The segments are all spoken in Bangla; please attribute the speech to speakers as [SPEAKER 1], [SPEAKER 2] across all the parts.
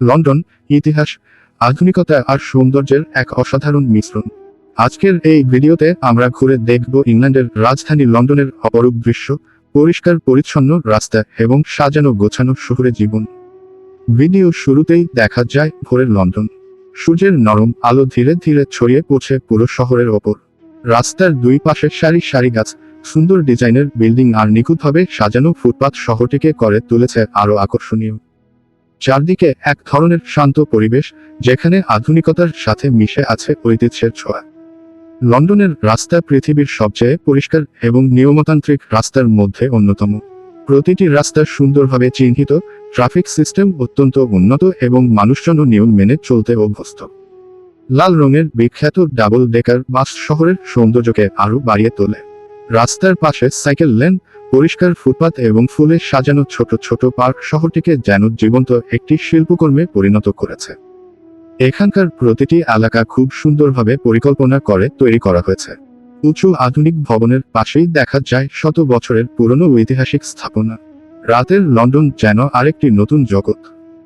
[SPEAKER 1] লন্ডন ইতিহাস, আধুনিকতা আর সৌন্দর্যের এক অসাধারণ মিশ্রণ। আজকের এই ভিডিওতে আমরা ঘুরে দেখব ইংল্যান্ডের রাজধানী লন্ডনের অপরূপ দৃশ্য, পরিষ্কার পরিচ্ছন্ন রাস্তা এবং সাজানো গোছানো শহুরে জীবন। ভিডিও শুরুতেই দেখা যায় ভোরের লন্ডন। সূর্যের নরম আলো ধীরে ধীরে ছড়িয়ে পড়ছে পুরো শহরের ওপর। রাস্তার দুই পাশে সারি সারি গাছ, সুন্দর ডিজাইনের বিল্ডিং আর নিখুঁতভাবে সাজানো ফুটপাত শহরটিকে করে তুলেছে আরও আকর্ষণীয়। চারদিকে এক ধরনের শান্ত পরিবেশ, যেখানে আধুনিকতার সাথে মিশে আছে ঐতিহ্যের ছোঁয়া। লন্ডনের রাস্তা পৃথিবীর সবচেয়ে পরিষ্কার এবং নিয়মতান্ত্রিক রাস্তার মধ্যে অন্যতম। প্রতিটি রাস্তা সুন্দরভাবে চিহ্নিত, ট্রাফিক সিস্টেম অত্যন্ত উন্নত এবং মানুষজন নিয়ম মেনে চলতে অভ্যস্ত। লাল রঙের বিখ্যাত ডাবল ডেকার বাস শহরের সৌন্দর্যকে আরও বাড়িয়ে তোলে। রাস্তার পাশে সাইকেল লেন, পরিষ্কার ফুটপাত এবং ফুলে সাজানো ছোট ছোট পার্ক শহরটিকে যেন জীবন্ত একটি শিল্পকর্মে পরিণত করেছে। এখানকার প্রতিটি এলাকা খুব সুন্দরভাবে পরিকল্পনা করে তৈরি করা হয়েছে। উঁচু আধুনিক ভবনের পাশেই দেখা যায় শত বছরের পুরনো ঐতিহাসিক স্থাপনা। রাতের লন্ডন যেন আরেকটি নতুন জগৎ।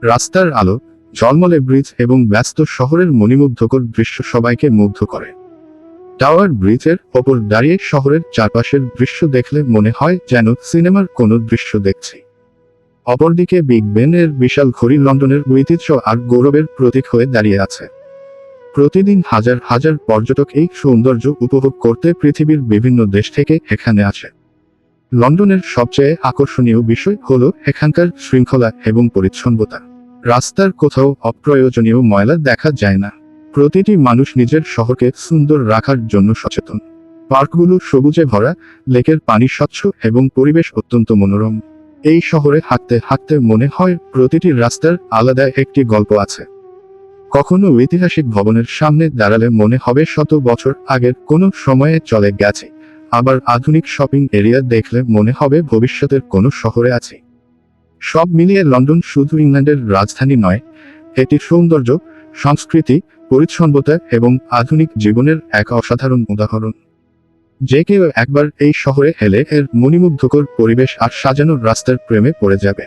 [SPEAKER 1] রাস্তার আলো, ঝলমলে ব্রিজ এবং ব্যস্ত শহরের মণিমুগ্ধকর দৃশ্য সবাইকে মুগ্ধ করে। টাওয়ার ব্রিজের ওপর দাঁড়িয়ে শহরের চারপাশের দৃশ্য দেখলে মনে হয় যেন সিনেমার কোনো দৃশ্য দেখছি। অপরদিকে বিগ বেন এর বিশাল ঘড়ি লন্ডনের ঐতিহ্য আর গৌরবের প্রতীক হয়ে দাঁড়িয়ে আছে। প্রতিদিন হাজার হাজার পর্যটক এই সৌন্দর্য উপভোগ করতে পৃথিবীর বিভিন্ন দেশ থেকে এখানে আসে। লন্ডনের সবচেয়ে আকর্ষণীয় বিষয় হলো এখানকার শৃঙ্খলা এবং পরিচ্ছন্নতা। রাস্তার কোথাও অপ্রয়োজনীয় ময়লা দেখা যায় না। প্রতিটি মানুষ নিজের শহরকে সুন্দর রাখার জন্য সচেতন। পার্কগুলো সবুজে ভরা, লেকের পানি স্বচ্ছ এবং পরিবেশ অত্যন্ত মনোরম। এই শহরে হাঁটতে হাঁটতে মনে হয় প্রতিটি রাস্তার আলাদা একটি গল্প আছে। কখনো ঐতিহাসিক ভবনের সামনে দাঁড়ালে মনে হবে শত বছর আগের কোনো সময়ে চলে গেছে, আবার আধুনিক শপিং এরিয়া দেখলে মনে হবে ভবিষ্যতের কোনো শহরে আছে। সব মিলিয়ে লন্ডন শুধু ইংল্যান্ডের রাজধানী নয়, এটি সৌন্দর্য, সংস্কৃতি, পরিচ্ছন্নতা এবং আধুনিক জীবনের এক অসাধারণ উদাহরণ। যে কেউ একবার এই শহরে এলে এর মণিমুগ্ধকর পরিবেশ আর সাজানো রাস্তার প্রেমে পড়ে যাবে।